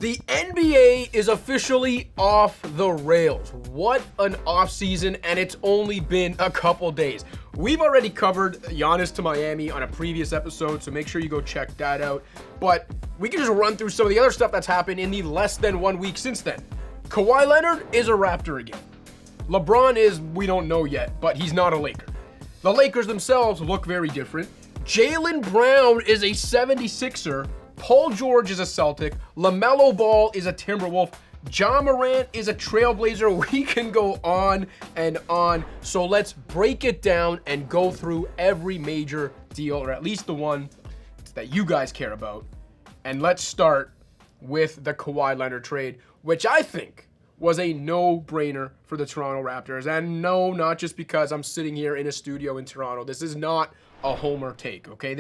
The NBA is officially off the rails. What an offseason, and it's only been a couple days. We've already covered Giannis to Miami on a previous episode, so make sure you go check that out. But we can just run through some of the other stuff that's happened in the less than 1 week since then. Kawhi Leonard is a Raptor again. LeBron is, we don't know yet, but he's not a Laker. The Lakers themselves look very different. Jaylen Brown is a 76er. Paul George is a Celtic. LaMelo Ball is a Timberwolf. Ja Morant is a trailblazer. We can go on and on. So let's break it down and go through every major deal, or at least the one that you guys care about. And let's start with the Kawhi Leonard trade, which I think was a no-brainer for the Toronto Raptors. And no, not just because I'm sitting here in a studio in Toronto. This is not a homer take, okay?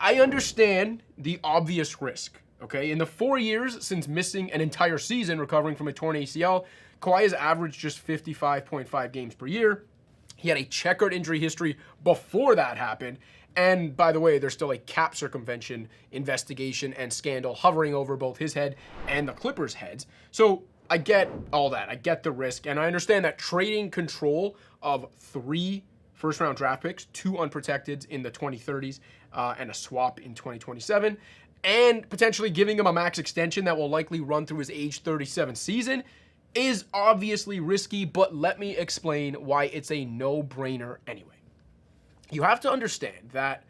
I understand the obvious risk, okay? In the 4 years since missing an entire season recovering from a torn ACL, Kawhi has averaged just 55.5 games per year. He had a checkered injury history before that happened. And by the way, there's still a cap circumvention investigation and scandal hovering over both his head and the Clippers' heads. So I get all that. I get the risk. And I understand that trading control of 3 first-round draft picks, 2 unprotected in the 2030s, and a swap in 2027, and potentially giving him a max extension that will likely run through his age 37 season is obviously risky, but let me explain why it's a no-brainer anyway. You have to understand that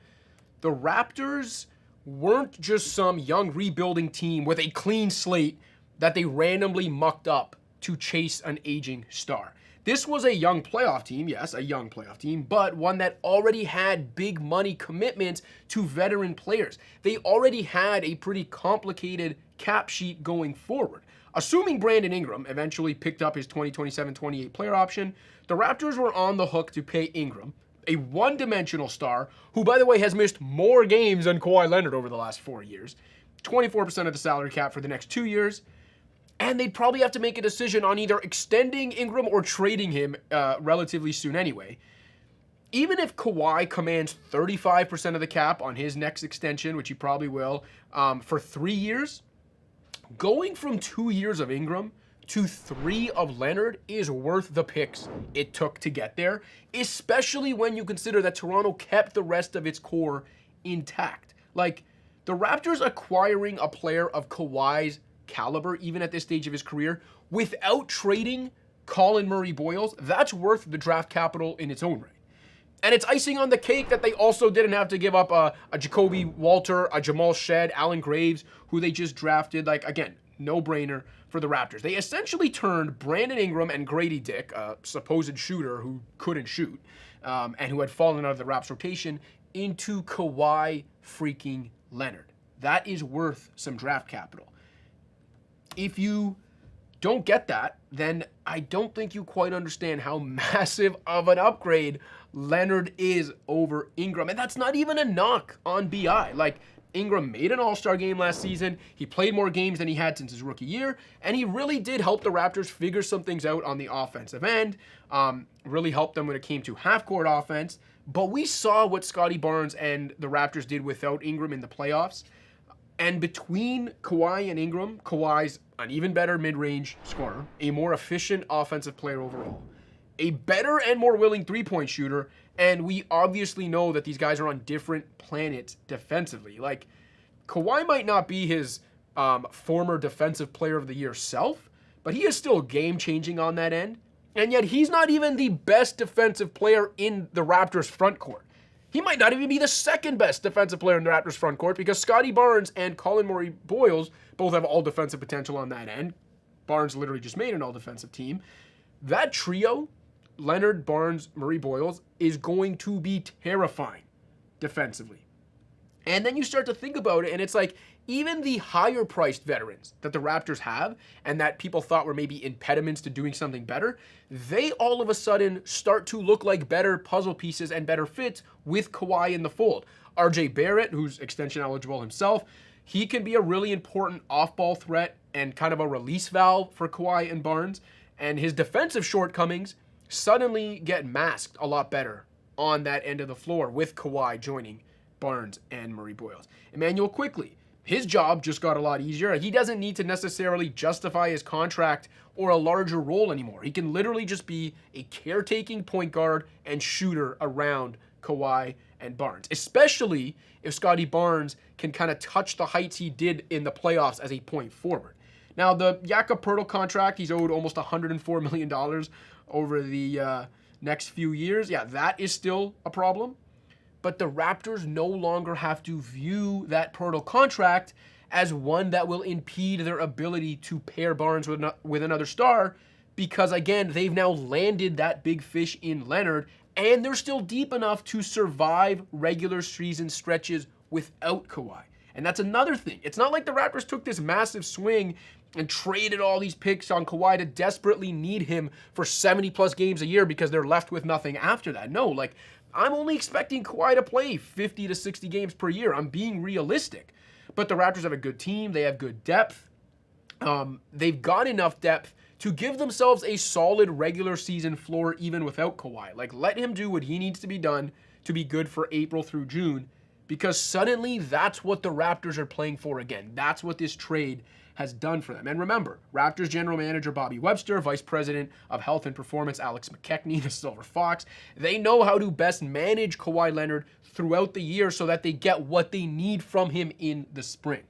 the Raptors weren't just some young rebuilding team with a clean slate that they randomly mucked up to chase an aging star. This was a young playoff team, yes, a young playoff team, but one that already had big money commitments to veteran players. They already had a pretty complicated cap sheet going forward. Assuming Brandon Ingram eventually picked up his 2027-28 player option, the Raptors were on the hook to pay Ingram, a one-dimensional star who, by the way, has missed more games than Kawhi Leonard over the last 4 years, 24% of the salary cap for the next 2 years, and they'd probably have to make a decision on either extending Ingram or trading him relatively soon anyway. Even if Kawhi commands 35% of the cap on his next extension, which he probably will, for 3 years, going from 2 years of Ingram to 3 of Leonard is worth the picks it took to get there, especially when you consider that Toronto kept the rest of its core intact. Like, the Raptors acquiring a player of Kawhi's caliber, even at this stage of his career, without trading Colin Murray-Boyles, that's worth the draft capital in its own right. And it's icing on the cake that they also didn't have to give up a Jacoby Walter, a Jamal Shed, Alan Graves, who they just drafted. Like, again, no-brainer for the Raptors. They essentially turned Brandon Ingram and Grady Dick, a supposed shooter who couldn't shoot, and who had fallen out of the Raps rotation, into Kawhi freaking Leonard. That is worth some draft capital. If you don't get that, then I don't think you quite understand how massive of an upgrade Leonard is over Ingram. And that's not even a knock on BI. Like, Ingram made an all-star game last season. He played more games than he had since his rookie year. And he really did help the Raptors figure some things out on the offensive end. Really helped them when it came to half-court offense. But we saw what Scottie Barnes and the Raptors did without Ingram in the playoffs. And between Kawhi and Ingram, Kawhi's an even better mid-range scorer, a more efficient offensive player overall, a better and more willing three-point shooter, and we obviously know that these guys are on different planets defensively. Like, Kawhi might not be his former defensive player of the year self, but he is still game-changing on that end, and yet he's not even the best defensive player in the Raptors' front court. He might not even be the second best defensive player in the Raptors front court because Scottie Barnes and Colin Murray-Boyles both have all defensive potential on that end. Barnes literally just made an all-defensive team. That trio, Leonard, Barnes, Murray-Boyles, is going to be terrifying defensively. And then you start to think about it, and it's like, even the higher-priced veterans that the Raptors have and that people thought were maybe impediments to doing something better, they all of a sudden start to look like better puzzle pieces and better fits with Kawhi in the fold. RJ Barrett, who's extension eligible himself, he can be a really important off-ball threat and kind of a release valve for Kawhi and Barnes. And his defensive shortcomings suddenly get masked a lot better on that end of the floor with Kawhi joining Barnes and Murray-Boyles. Emmanuel Quickley, his job just got a lot easier. He doesn't need to necessarily justify his contract or a larger role anymore. He can literally just be a caretaking point guard and shooter around Kawhi and Barnes, especially if Scottie Barnes can kind of touch the heights he did in the playoffs as a point forward. Now, the Jakob Poeltl contract, he's owed almost $104 million over the next few years. Yeah, that is still a problem. But the Raptors no longer have to view that Poeltl contract as one that will impede their ability to pair Barnes with another star because, again, they've now landed that big fish in Leonard, and they're still deep enough to survive regular season stretches without Kawhi. And that's another thing. It's not like the Raptors took this massive swing and traded all these picks on Kawhi to desperately need him for 70-plus games a year because they're left with nothing after that. No, like, I'm only expecting Kawhi to play 50 to 60 games per year. I'm being realistic. But the Raptors have a good team. They have good depth. They've got enough depth to give themselves a solid regular season floor even without Kawhi. Like, let him do what he needs to be done to be good for April through June, because suddenly that's what the Raptors are playing for again. That's what this trade has done for them. And remember, Raptors general manager Bobby Webster, vice president of health and performance Alex McKechnie, the Silver Fox, they know how to best manage Kawhi Leonard throughout the year so that they get what they need from him in the spring.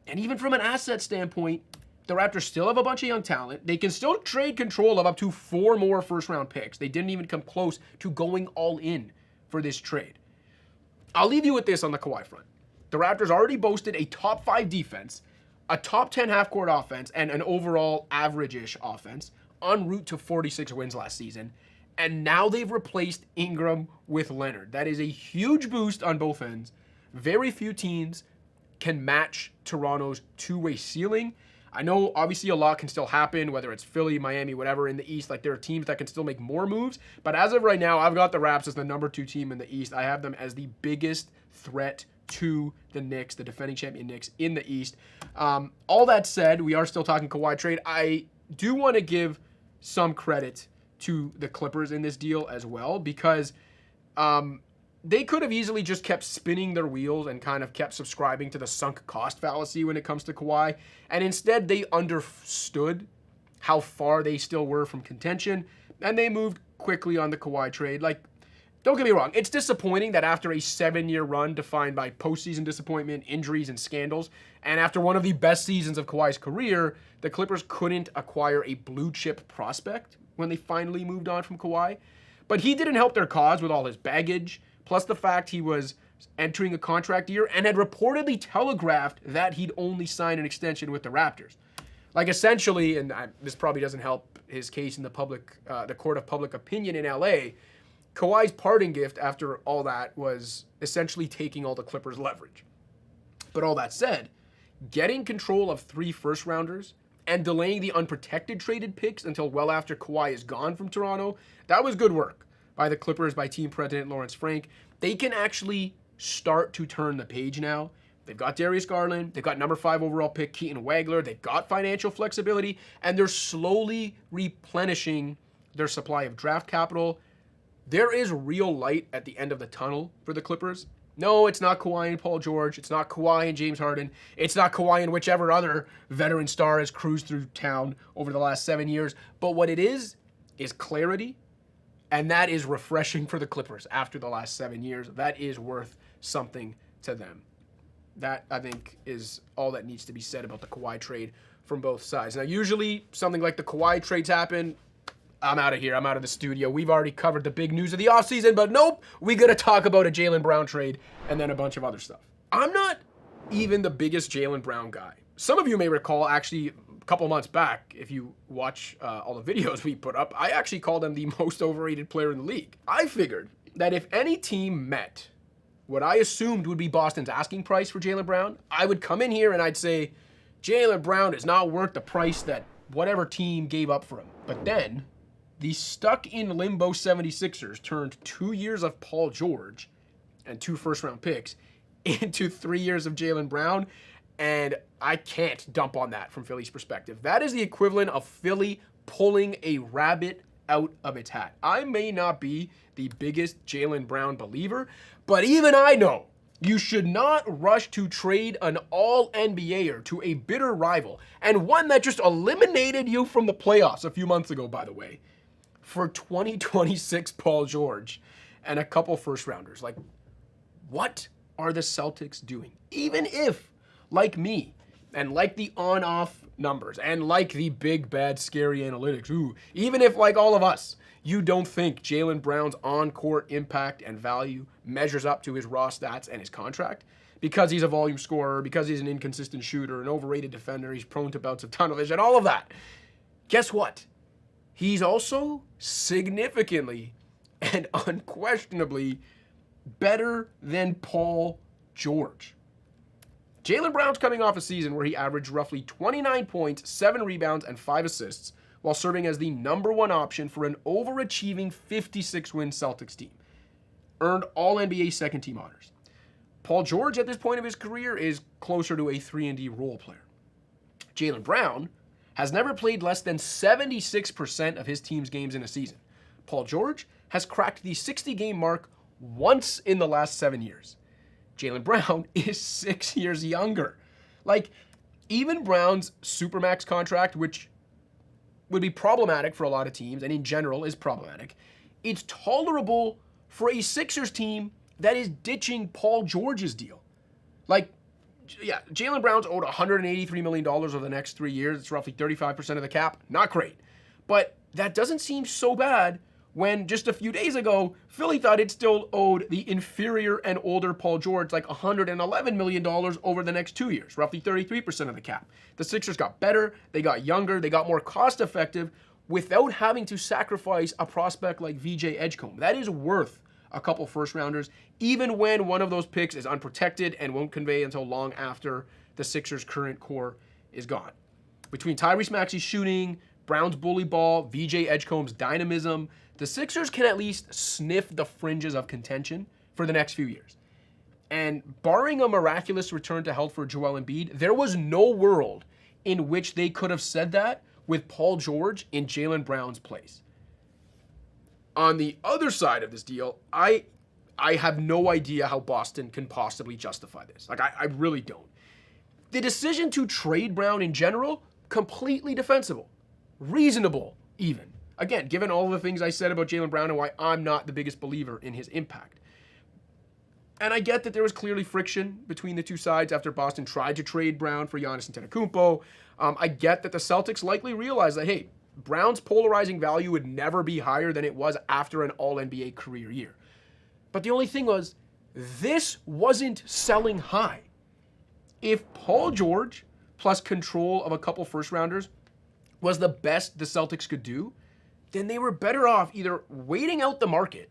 And even from an asset standpoint, the Raptors still have a bunch of young talent. They can still trade control of up to 4 more first-round picks. They didn't even come close to going all in for this trade. I'll leave you with this on the Kawhi front. The Raptors already boasted a top 5 defense, a top 10 half-court offense, and an overall average-ish offense en route to 46 wins last season. And now they've replaced Ingram with Leonard. That is a huge boost on both ends. Very few teams can match Toronto's two-way ceiling. I know obviously a lot can still happen, whether it's Philly, Miami, whatever in the East. Like, there are teams that can still make more moves. But as of right now, I've got the Raps as the number 2 team in the East. I have them as the biggest threat to the Knicks, the defending champion Knicks in the East. All that said, we are still talking Kawhi trade. I do want to give some credit to the Clippers in this deal as well, because they could have easily just kept spinning their wheels and kind of kept subscribing to the sunk cost fallacy when it comes to Kawhi. And instead, they understood how far they still were from contention, and they moved quickly on the Kawhi trade. Like, don't get me wrong, it's disappointing that after a 7-year run defined by postseason disappointment, injuries, and scandals, and after one of the best seasons of Kawhi's career, the Clippers couldn't acquire a blue-chip prospect when they finally moved on from Kawhi. But he didn't help their cause with all his baggage, plus the fact he was entering a contract year and had reportedly telegraphed that he'd only sign an extension with the Raptors. Like, essentially, and this probably doesn't help his case in the court of public opinion in LA, Kawhi's parting gift after all that was essentially taking all the Clippers' leverage. But all that said, getting control of 3 first-rounders and delaying the unprotected traded picks until well after Kawhi is gone from Toronto, that was good work by the Clippers, by team president Lawrence Frank. They can actually start to turn the page now. They've got Darius Garland. They've got number 5 overall pick Keaton Wagler. They've got financial flexibility, and they're slowly replenishing their supply of draft capital. There is real light at the end of the tunnel for the Clippers. No, it's not Kawhi and Paul George. It's not Kawhi and James Harden. It's not Kawhi and whichever other veteran star has cruised through town over the last 7 years. But what it is clarity, and that is refreshing for the Clippers after the last 7 years. That is worth something to them. That, I think, is all that needs to be said about the Kawhi trade from both sides. Now, usually something like the Kawhi trades happen, I'm out of here. I'm out of the studio. We've already covered the big news of the offseason, but nope, we got to talk about a Jaylen Brown trade and then a bunch of other stuff. I'm not even the biggest Jaylen Brown guy. Some of you may recall, actually, a couple months back, if you watch all the videos we put up, I actually called him the most overrated player in the league. I figured that if any team met what I assumed would be Boston's asking price for Jaylen Brown, I would come in here and I'd say, Jaylen Brown is not worth the price that whatever team gave up for him. But then the stuck-in-limbo 76ers turned 2 years of Paul George and 2 first-round picks into 3 years of Jaylen Brown, and I can't dump on that from Philly's perspective. That is the equivalent of Philly pulling a rabbit out of its hat. I may not be the biggest Jaylen Brown believer, but even I know You should not rush to trade an all-NBAer to a bitter rival, and one that just eliminated you from the playoffs a few months ago, by the way, for 2026 Paul George and a couple first-rounders. Like, what are the Celtics doing? Even if, like me, and like the on-off numbers, and like the big, bad, scary analytics, even if, like all of us, you don't think Jaylen Brown's on-court impact and value measures up to his raw stats and his contract, because he's a volume scorer, because he's an inconsistent shooter, an overrated defender, he's prone to bouts of tunnel vision, all of that. Guess what? He's also significantly and unquestionably better than Paul George. Jaylen Brown's coming off a season where he averaged roughly 29 points, 7 rebounds, and 5 assists, while serving as the number one option for an overachieving 56-win Celtics team. Earned All-NBA second-team honors. Paul George, at this point of his career, is closer to a 3-and-D role player. Jaylen Brown has never played less than 76% of his team's games in a season. Paul George has cracked the 60-game mark once in the last 7 years. Jaylen Brown is 6 years younger. Like, even Brown's Supermax contract, which would be problematic for a lot of teams, and in general is problematic, it's tolerable for a Sixers team that is ditching Paul George's deal. Like, yeah, Jaylen Brown's owed $183 million over the next 3 years. It's roughly 35% of the cap. Not great. But that doesn't seem so bad when just a few days ago, Philly thought it still owed the inferior and older Paul George like $111 million over the next 2 years, roughly 33% of the cap. The Sixers got better, they got younger, they got more cost-effective without having to sacrifice a prospect like VJ Edgecombe. That is worth a couple first-rounders, even when one of those picks is unprotected and won't convey until long after the Sixers' current core is gone. Between Tyrese Maxey's shooting, Brown's bully ball, VJ Edgecombe's dynamism, the Sixers can at least sniff the fringes of contention for the next few years. And barring a miraculous return to health for Joel Embiid, there was no world in which they could have said that with Paul George in Jaylen Brown's place. On the other side of this deal, I have no idea how Boston can possibly justify this. Like, I really don't. The decision to trade Brown in general, completely defensible. Reasonable, even. Again, given all the things I said about Jaylen Brown and why I'm not the biggest believer in his impact. And I get that there was clearly friction between the two sides after Boston tried to trade Brown for Giannis Antetokounmpo. I get that the Celtics likely realized that, hey, Brown's polarizing value would never be higher than it was after an All-NBA career year. But the only thing was, this wasn't selling high. If Paul George plus control of a couple first-rounders was the best the Celtics could do, then they were better off either waiting out the market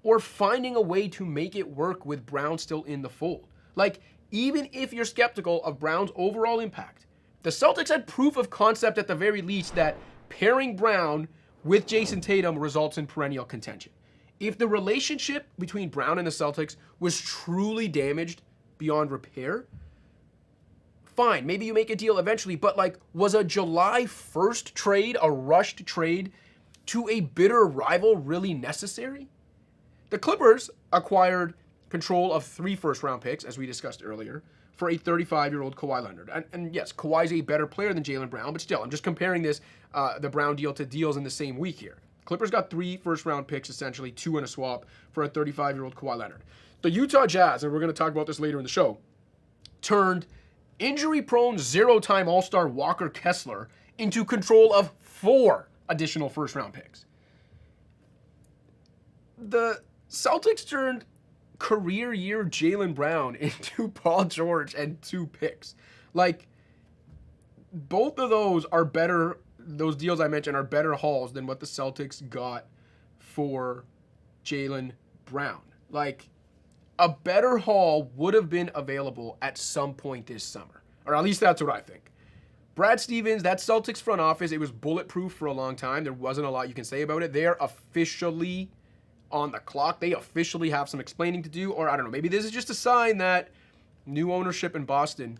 or finding a way to make it work with Brown still in the fold. Like, even if you're skeptical of Brown's overall impact, the Celtics had proof of concept at the very least that pairing Brown with Jason Tatum results in perennial contention. If the relationship between Brown and the Celtics was truly damaged beyond repair, fine, maybe you make a deal eventually, but like, was a July 1st trade, a rushed trade to a bitter rival really necessary? The Clippers acquired control of 3 first-round picks, as we discussed earlier, for a 35-year-old Kawhi Leonard. And yes, Kawhi's a better player than Jaylen Brown, but still, I'm just comparing this, the Brown deal to deals in the same week here. Clippers got 3 first-round picks, essentially, 2 in a swap for a 35-year-old Kawhi Leonard. The Utah Jazz, and we're going to talk about this later in the show, turned injury-prone zero-time All-Star Walker Kessler into control of 4 additional first-round picks. The Celtics turned career year Jaylen Brown into Paul George and 2 picks. Like, both of those are better, those deals I mentioned are better hauls than what the Celtics got for Jaylen Brown. Like, a better haul would have been available at some point this summer. Or at least that's what I think. Brad Stevens, that Celtics front office, it was bulletproof for a long time. There wasn't a lot you can say about it. They are officially on the clock. They officially have some explaining to do, or I don't know, maybe this is just a sign that new ownership in Boston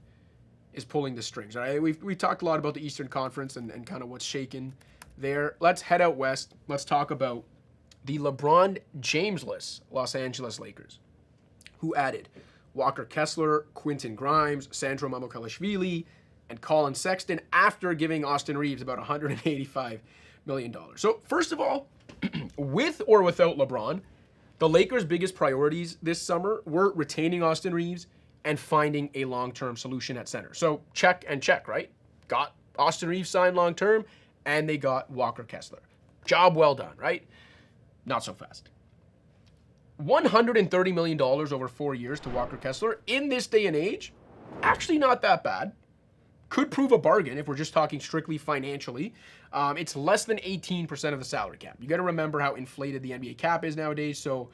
is pulling the strings. Right? We've talked a lot about the Eastern Conference and kind of what's shaken there. Let's head out west. Let's talk about the LeBron James-less Los Angeles Lakers, who added Walker Kessler, Quentin Grimes, Sandro Mamukelashvili, and Colin Sexton after giving Austin Reeves about $185 million. So first of all, with or without LeBron, the Lakers' biggest priorities this summer were retaining Austin Reeves and finding a long-term solution at center. So check and check, right? Got Austin Reeves signed long-term, and they got Walker Kessler. Job well done, right? Not so fast. $130 million over 4 years to Walker Kessler in this day and age, actually not that bad. Could prove a bargain if we're just talking strictly financially. It's less than 18% of the salary cap. You got to remember how inflated the NBA cap is nowadays. So,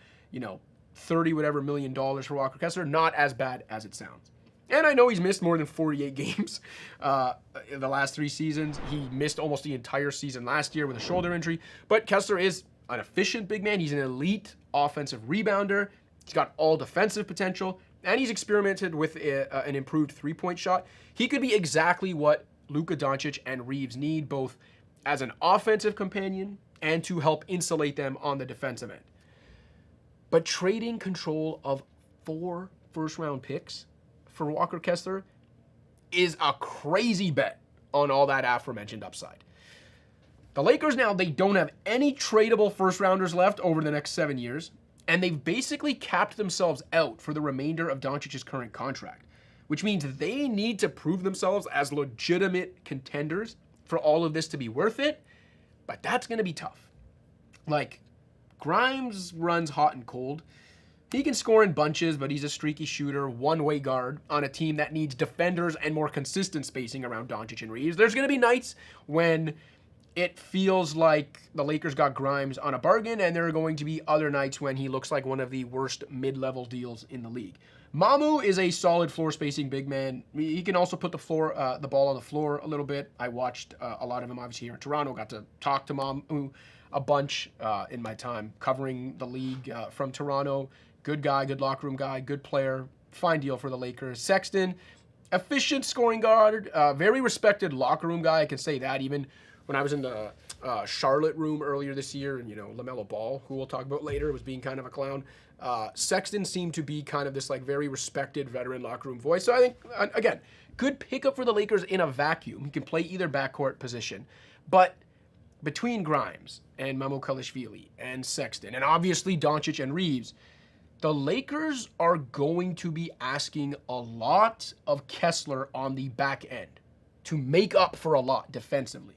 30 whatever million dollars for Walker Kessler, not as bad as it sounds. And I know he's missed more than 48 games in the last 3 seasons. He missed almost the entire season last year with a shoulder injury. But Kessler is an efficient big man. He's an elite offensive rebounder. He's got all defensive potential. And he's experimented with an improved three-point shot. He could be exactly what Luka Doncic and Reeves need, both as an offensive companion and to help insulate them on the defensive end. But trading control of 4 first-round picks for Walker Kessler is a crazy bet on all that aforementioned upside. The Lakers now, they don't have any tradable first-rounders left over the next 7 years, and they've basically capped themselves out for the remainder of Doncic's current contract, which means they need to prove themselves as legitimate contenders for all of this to be worth it, but that's going to be tough. Like, Grimes runs hot and cold. He can score in bunches, but he's a streaky shooter, one-way guard on a team that needs defenders and more consistent spacing around Doncic and Reeves. There's going to be nights when it feels like the Lakers got Grimes on a bargain, and there are going to be other nights when he looks like one of the worst mid-level deals in the league. Mamu is a solid floor-spacing big man. He can also put the ball on the floor a little bit. I watched a lot of him, obviously, here in Toronto. Got to talk to Mamu a bunch in my time covering the league from Toronto. Good guy, good locker room guy, good player. Fine deal for the Lakers. Sexton, efficient scoring guard, very respected locker room guy. I can say that even when I was in the Charlotte room earlier this year, and LaMelo Ball, who we'll talk about later, was being kind of a clown. Sexton seemed to be kind of this very respected veteran locker room voice. So I think, again, good pickup for the Lakers in a vacuum. He can play either backcourt position. But between Grimes and Mamukelashvili and Sexton, and obviously Doncic and Reeves, the Lakers are going to be asking a lot of Kessler on the back end to make up for a lot defensively.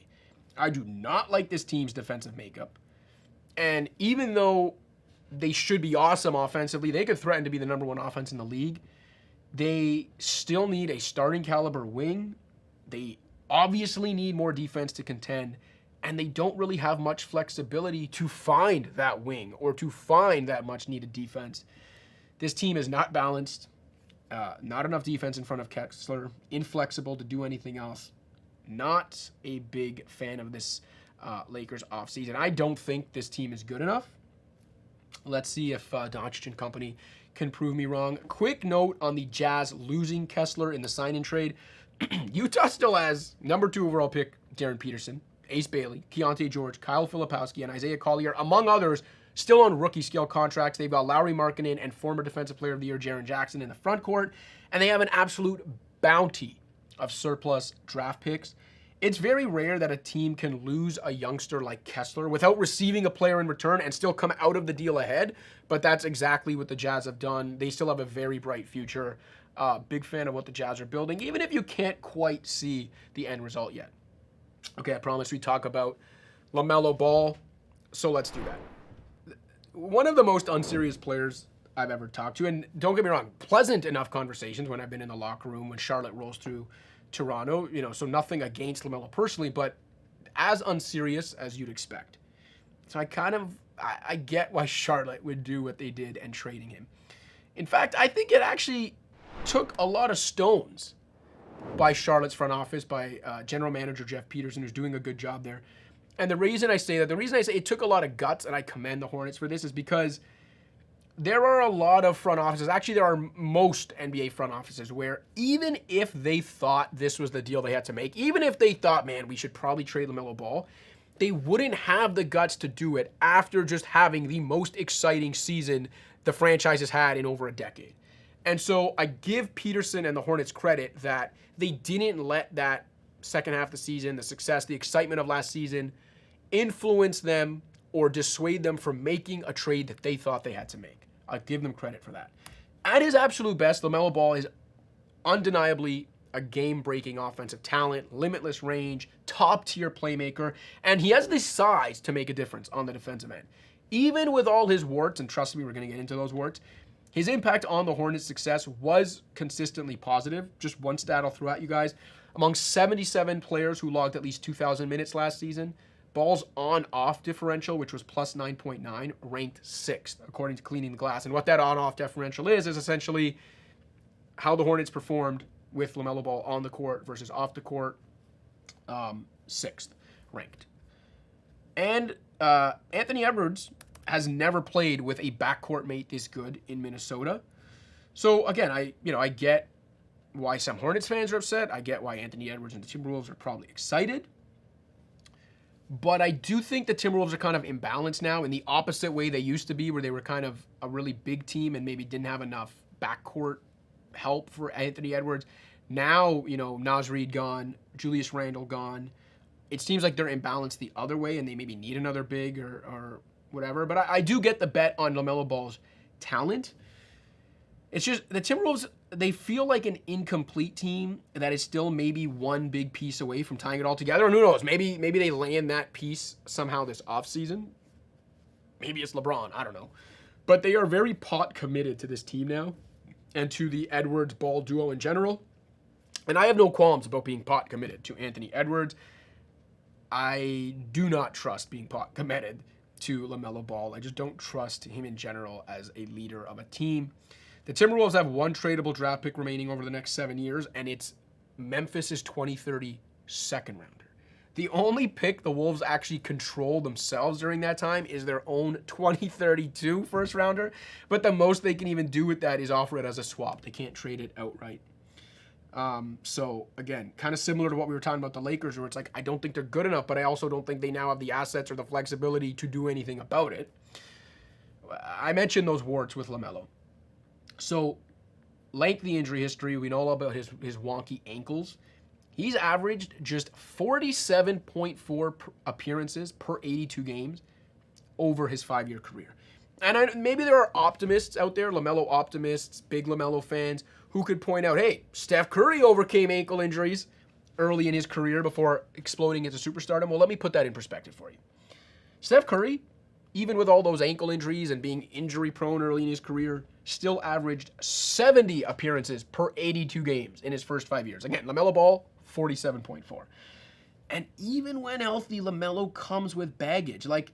I do not like this team's defensive makeup. And even though they should be awesome offensively, they could threaten to be the number 1 offense in the league, they still need a starting caliber wing. They obviously need more defense to contend, and they don't really have much flexibility to find that wing or to find that much needed defense. This team is not balanced, not enough defense in front of Kessler, inflexible to do anything else. Not a big fan of this Lakers offseason. I don't think this team is good enough. Let's see if Doncic and company can prove me wrong. Quick note on the Jazz losing Kessler in the sign-in trade. Utah still has number 2 overall pick Darren Peterson, Ace Bailey, Keontae George, Kyle Filipowski, and Isaiah Collier, among others, still on rookie-scale contracts. They've got Lauri Markkanen and former Defensive Player of the Year Jaren Jackson in the front court, and they have an absolute bounty of surplus draft picks. It's very rare that a team can lose a youngster like Kessler without receiving a player in return and still come out of the deal ahead, but that's exactly what the Jazz have done. They still have a very bright future. Big fan of what the Jazz are building, even if you can't quite see the end result yet. Okay, I promised we'd talk about LaMelo Ball, so let's do that. One of the most unserious players I've ever talked to, and don't get me wrong, pleasant enough conversations when I've been in the locker room when Charlotte rolls through Toronto, so nothing against LaMelo personally, but as unserious as you'd expect. So I get why Charlotte would do what they did and trading him. In fact, I think it actually took a lot of stones by Charlotte's front office, by general manager Jeff Peterson, who's doing a good job there. And the reason I say it took a lot of guts, and I commend the Hornets for this, is because there are a lot of front offices, actually there are most NBA front offices, where even if they thought this was the deal they had to make, even if they thought, man, we should probably trade LaMelo Ball, they wouldn't have the guts to do it after just having the most exciting season the franchise has had in over a decade. And so I give Peterson and the Hornets credit that they didn't let that second half of the season, the success, the excitement of last season, influence them or dissuade them from making a trade that they thought they had to make. I give them credit for that. At his absolute best, LaMelo Ball is undeniably a game-breaking offensive talent, limitless range, top-tier playmaker, and he has the size to make a difference on the defensive end. Even with all his warts, and trust me, we're going to get into those warts, his impact on the Hornets' success was consistently positive. Just one stat I'll throw at you guys. Among 77 players who logged at least 2,000 minutes last season, Ball's on-off differential, which was plus 9.9, ranked 6th, according to Cleaning the Glass. And what that on-off differential is essentially how the Hornets performed with LaMelo Ball on the court versus off the court, 6th ranked. And Anthony Edwards has never played with a backcourt mate this good in Minnesota. So again, I get why some Hornets fans are upset. I get why Anthony Edwards and the Timberwolves are probably excited. But I do think the Timberwolves are kind of imbalanced now in the opposite way they used to be, where they were kind of a really big team and maybe didn't have enough backcourt help for Anthony Edwards. Now, Naz Reid gone, Julius Randle gone. It seems like they're imbalanced the other way and they maybe need another big or whatever. But I do get the bet on LaMelo Ball's talent. It's just the Timberwolves, they feel like an incomplete team that is still maybe one big piece away from tying it all together. And who knows, maybe they land that piece somehow this offseason. Maybe it's LeBron, I don't know. But they are very pot committed to this team now and to the Edwards-Ball duo in general. And I have no qualms about being pot committed to Anthony Edwards. I do not trust being pot committed to LaMelo Ball. I just don't trust him in general as a leader of a team. The Timberwolves have one tradable draft pick remaining over the next 7 years, and it's Memphis' 2030 second rounder. The only pick the Wolves actually control themselves during that time is their own 2032 first rounder, but the most they can even do with that is offer it as a swap. They can't trade it outright. So again, kind of similar to what we were talking about the Lakers, where it's like, I don't think they're good enough, but I also don't think they now have the assets or the flexibility to do anything about it. I mentioned those warts with LaMelo. So, lengthy injury history. We know all about his wonky ankles. He's averaged just 47.4 appearances per 82 games over his 5-year career. And maybe there are optimists out there, LaMelo optimists, big LaMelo fans, who could point out, hey, Steph Curry overcame ankle injuries early in his career before exploding into superstardom. Well, let me put that in perspective for you. Steph Curry, even with all those ankle injuries and being injury-prone early in his career, still averaged 70 appearances per 82 games in his first 5 years. Again, LaMelo Ball, 47.4. And even when healthy, LaMelo comes with baggage. Like,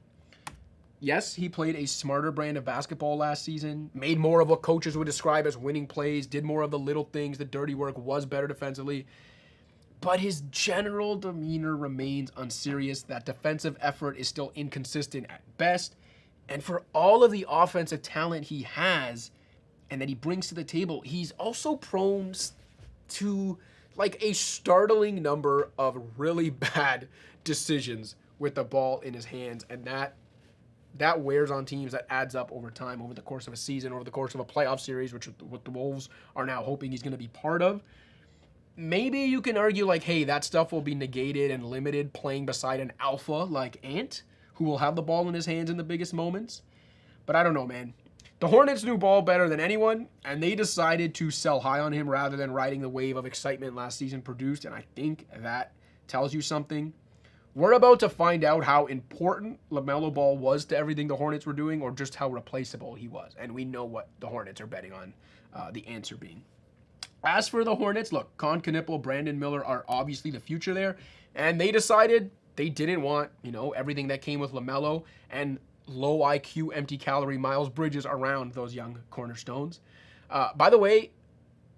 yes, he played a smarter brand of basketball last season, made more of what coaches would describe as winning plays, did more of the little things, the dirty work, was better defensively. But his general demeanor remains unserious. That defensive effort is still inconsistent at best. And for all of the offensive talent he has and that he brings to the table, he's also prone to like a startling number of really bad decisions with the ball in his hands. And that wears on teams. That adds up over time, over the course of a season, over the course of a playoff series, which is what the Wolves are now hoping he's going to be part of. Maybe you can argue like, hey, that stuff will be negated and limited playing beside an alpha like Ant, who will have the ball in his hands in the biggest moments. But I don't know, man. The Hornets knew Ball better than anyone, and they decided to sell high on him rather than riding the wave of excitement last season produced, and I think that tells you something. We're about to find out how important LaMelo Ball was to everything the Hornets were doing, or just how replaceable he was, and we know what the Hornets are betting on the answer being. As for the Hornets, look, Con Knipple, Brandon Miller are obviously the future there, and they decided they didn't want, everything that came with LaMelo and low IQ, empty calorie Miles Bridges around those young cornerstones. By the way,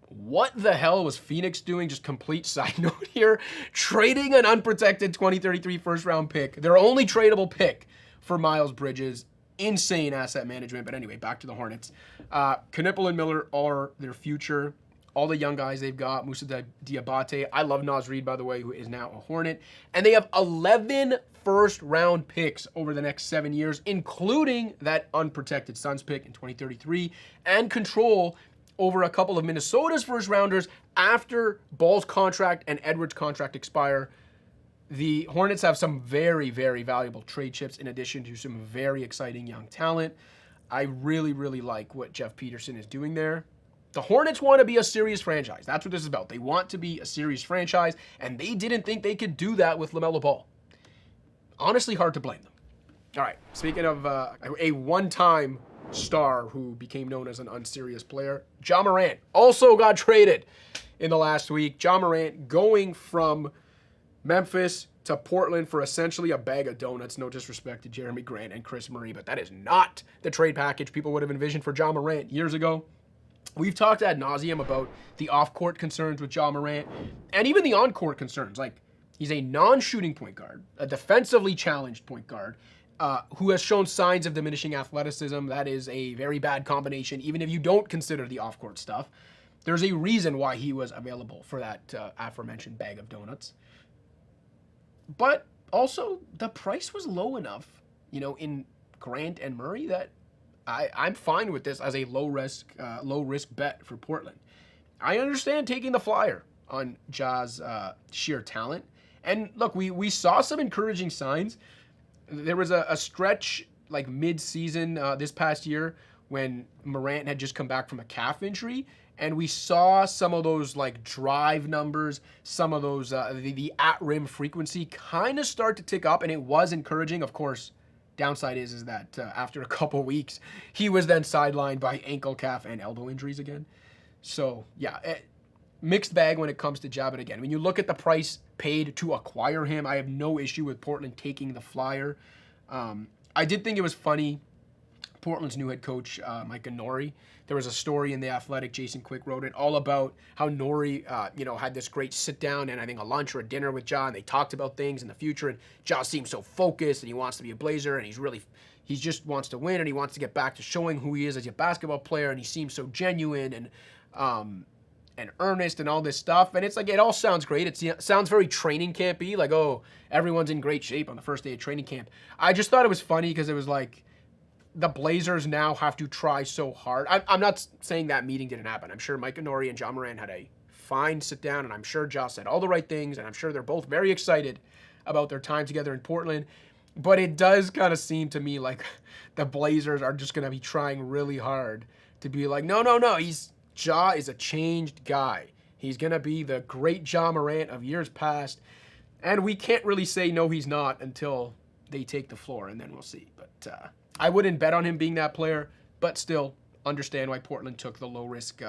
what the hell was Phoenix doing? Just complete side note here. Trading an unprotected 2033 first round pick, their only tradable pick, for Miles Bridges. Insane asset management. But anyway, back to the Hornets. Knipple and Miller are their future. All the young guys they've got, Moussa Diabate. I love Naz Reid, by the way, who is now a Hornet. And they have 11 first-round picks over the next 7 years, including that unprotected Suns pick in 2033, and control over a couple of Minnesota's first rounders after Ball's contract and Edwards' contract expire. The Hornets have some very, very valuable trade chips in addition to some very exciting young talent. I really, really like what Jeff Peterson is doing there. The Hornets want to be a serious franchise. That's what this is about. They want to be a serious franchise, and they didn't think they could do that with LaMelo Ball. Honestly, hard to blame them. All right, speaking of a one-time star who became known as an unserious player, Ja Morant also got traded in the last week. Ja Morant going from Memphis to Portland for essentially a bag of donuts. No disrespect to Jeremy Grant and Chris Murray, but that is not the trade package people would have envisioned for Ja Morant years ago. We've talked ad nauseum about the off-court concerns with Ja Morant and even the on-court concerns. Like, he's a non-shooting point guard, a defensively challenged point guard, who has shown signs of diminishing athleticism. That is a very bad combination, even if you don't consider the off-court stuff. There's a reason why he was available for that aforementioned bag of donuts. But also, the price was low enough, in Grant and Murray that I'm fine with this as a low risk bet for Portland. I understand taking the flyer on Ja's sheer talent. And look, we saw some encouraging signs. There was a stretch like mid-season this past year when Morant had just come back from a calf injury, and we saw some of those like drive numbers, some of those the at-rim frequency kind of start to tick up, and it was encouraging. Of course, downside is that after a couple weeks, he was then sidelined by ankle, calf, and elbow injuries again. So yeah, mixed bag when it comes to Ja. But again, when you look at the price paid to acquire him, I have no issue with Portland taking the flyer. I did think it was funny. Portland's new head coach, Micah Nori. There was a story in The Athletic, Jason Quick wrote it, all about how Nori, had this great sit down and I think a lunch or a dinner with Ja, and they talked about things in the future, and Ja seems so focused and he wants to be a Blazer, and he just wants to win, and he wants to get back to showing who he is as a basketball player, and he seems so genuine and earnest and all this stuff. And it's like, it all sounds great. It sounds very training campy, like, oh, everyone's in great shape on the first day of training camp. I just thought it was funny because it was like, the Blazers now have to try so hard. I'm not saying that meeting didn't happen. I'm sure Micah Nori and Ja Morant had a fine sit down, and I'm sure Ja said all the right things, and I'm sure they're both very excited about their time together in Portland. But it does kind of seem to me like the Blazers are just going to be trying really hard to be like, no, Ja is a changed guy. He's going to be the great Ja Morant of years past, and we can't really say no, he's not until they take the floor, and then we'll see. But I wouldn't bet on him being that player, but still understand why Portland took the low-risk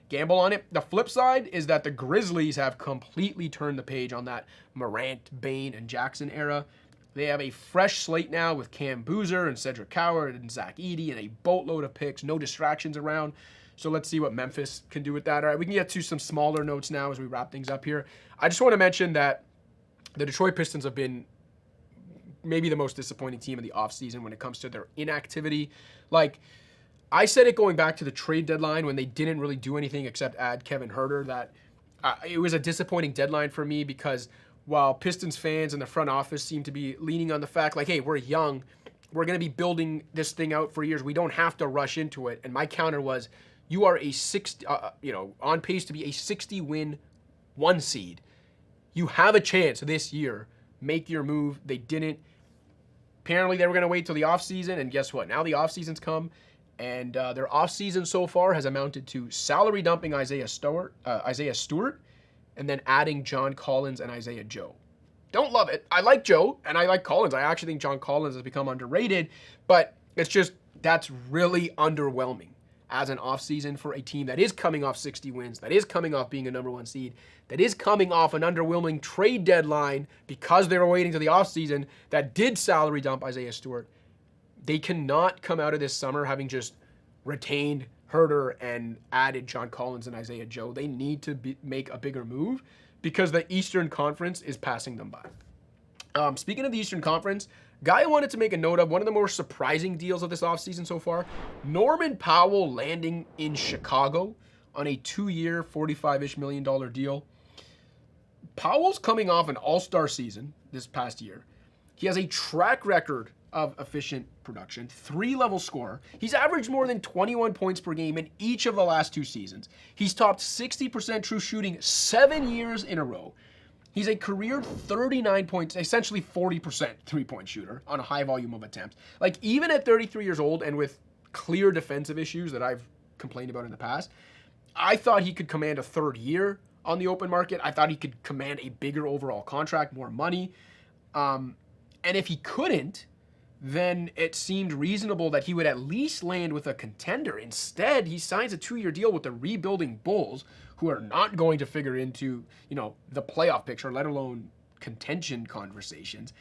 gamble on it. The flip side is that the Grizzlies have completely turned the page on that Morant, Bane, and Jackson era. They have a fresh slate now with Cam Boozer and Cedric Coward and Zach Edey and a boatload of picks, no distractions around. So let's see what Memphis can do with that. All right, we can get to some smaller notes now as we wrap things up here. I just want to mention that the Detroit Pistons have been maybe the most disappointing team in the offseason when it comes to their inactivity. Like, I said it going back to the trade deadline when they didn't really do anything except add Kevin Huerter, that it was a disappointing deadline for me, because while Pistons fans in the front office seem to be leaning on the fact like, hey, we're young, we're going to be building this thing out for years, we don't have to rush into it. And my counter was, you are on pace to be a 60-win 1 seed. You have a chance this year. Make your move. They didn't. Apparently, they were going to wait till the offseason, and guess what? Now the offseason's come, and their offseason so far has amounted to salary dumping Isaiah Stewart, and then adding John Collins and Isaiah Joe. Don't love it. I like Joe, and I like Collins. I actually think John Collins has become underrated, but it's just, that's really underwhelming as an offseason for a team that is coming off 60 wins, that is coming off being a number 1 seed, that is coming off an underwhelming trade deadline because they were waiting to the offseason that did salary dump Isaiah Stewart. They cannot come out of this summer having just retained Huerter and added John Collins and Isaiah Joe. They need to make a bigger move because the Eastern Conference is passing them by. Speaking of the Eastern Conference, guy I wanted to make a note of, one of the more surprising deals of this offseason so far, Norman Powell landing in Chicago on a 2-year, $45-ish million deal. Powell's coming off an all-star season this past year. He has a track record of efficient production, 3-level scorer. He's averaged more than 21 points per game in each of the last 2 seasons. He's topped 60% true shooting 7 years in a row. He's a career 39 points, essentially 40% three-point shooter on a high volume of attempts. Like, even at 33 years old and with clear defensive issues that I've complained about in the past, I thought he could command a 3rd year on the open market. I thought he could command a bigger overall contract, more money. And if he couldn't, then it seemed reasonable that he would at least land with a contender. Instead, he signs a 2-year deal with the rebuilding Bulls, who are not going to figure into, the playoff picture, let alone contention conversations.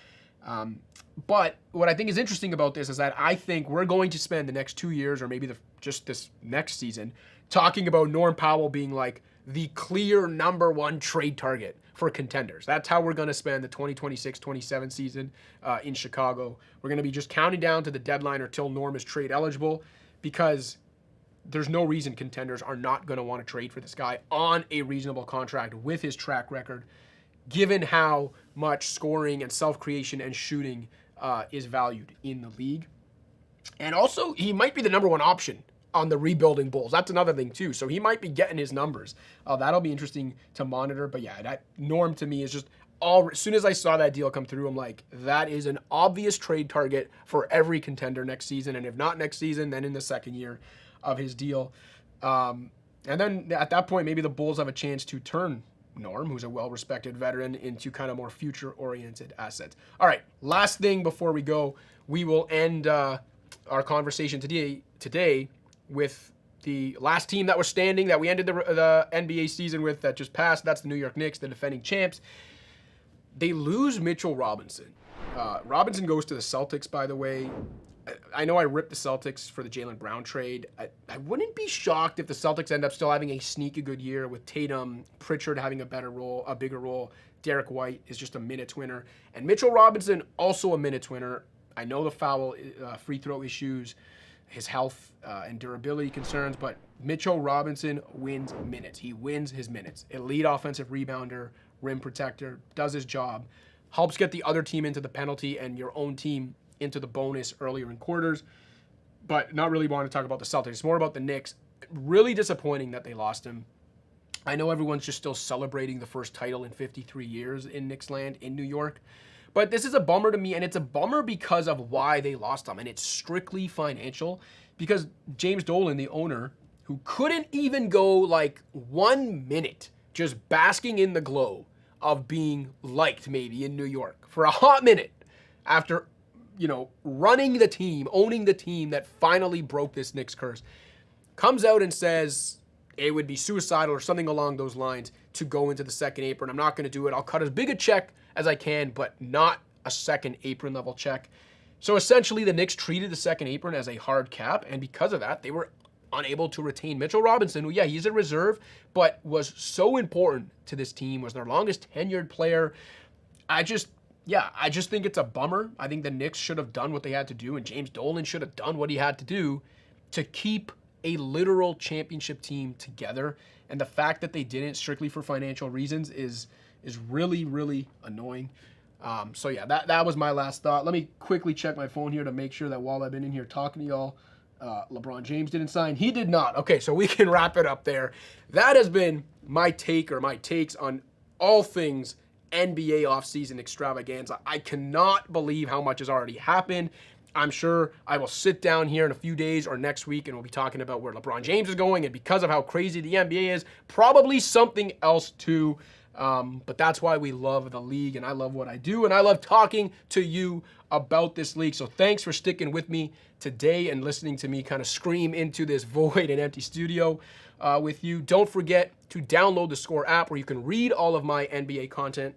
But what I think is interesting about this is that I think we're going to spend the next 2 years, or maybe just this next season, talking about Norm Powell being like the clear #1 trade target for contenders. That's how we're going to spend the 2026-27 season in Chicago. We're going to be just counting down to the deadline until Norm is trade eligible, because there's no reason contenders are not going to want to trade for this guy on a reasonable contract with his track record, given how much scoring and self-creation and shooting is valued in the league. And also, he might be the #1 option on the rebuilding Bulls. That's another thing too. So he might be getting his numbers. That'll be interesting to monitor. But yeah, that Norm to me is just as soon as I saw that deal come through, I'm like, that is an obvious trade target for every contender next season. And if not next season, then in the 2nd year of his deal. And then at that point, maybe the Bulls have a chance to turn Norm, who's a well-respected veteran, into kind of more future-oriented assets. All right, last thing before we go, we will end our conversation today with the last team that was standing, that we ended the NBA season with, that just passed. That's the New York Knicks, the defending champs. They lose Mitchell Robinson. Robinson goes to the Celtics, by the way. I know I ripped the Celtics for the Jaylen Brown trade. I wouldn't be shocked if the Celtics end up still having a sneaky good year with Tatum, Pritchard having a bigger role. Derek White is just a minutes winner. And Mitchell Robinson, also a minutes winner. I know the foul, free throw issues, his health and durability concerns, but Mitchell Robinson wins minutes. He wins his minutes. Elite offensive rebounder, rim protector, does his job, helps get the other team into the penalty and your own team into the bonus earlier in quarters. But not really want to talk about the Celtics. It's more about the Knicks. Really disappointing that they lost him. I know everyone's just still celebrating the first title in 53 years in Knicks land in New York. But this is a bummer to me, and it's a bummer because of why they lost him. And it's strictly financial, because James Dolan, the owner, who couldn't even go like 1 minute just basking in the glow of being liked maybe in New York for a hot minute after, running the team, owning the team that finally broke this Knicks curse, comes out and says it would be suicidal or something along those lines to go into the second apron. I'm not going to do it. I'll cut as big a check as I can, but not a second apron level check. So essentially the Knicks treated the second apron as a hard cap, and because of that, they were unable to retain Mitchell Robinson, who, yeah, he's a reserve, but was so important to this team, was their longest tenured player. I just think it's a bummer. I think the Knicks should have done what they had to do, and James Dolan should have done what he had to do to keep a literal championship team together. And the fact that they didn't, strictly for financial reasons, is really, really annoying. So yeah, that was my last thought. Let me quickly check my phone here to make sure that while I've been in here talking to y'all, LeBron James didn't sign. He did not. Okay, so we can wrap it up there. That has been my takes on all things NBA offseason extravaganza. I cannot believe how much has already happened. I'm sure I will sit down here in a few days or next week and we'll be talking about where LeBron James is going, and because of how crazy the NBA is, probably something else too. But that's why we love the league, and I love what I do, and I love talking to you about this league. So thanks for sticking with me today and listening to me kind of scream into this void and empty studio with you. Don't forget to download the Score app, where you can read all of my NBA content.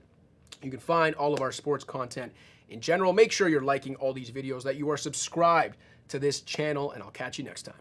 You can find all of our sports content in general. Make sure you're liking all these videos, that you are subscribed to this channel, and I'll catch you next time.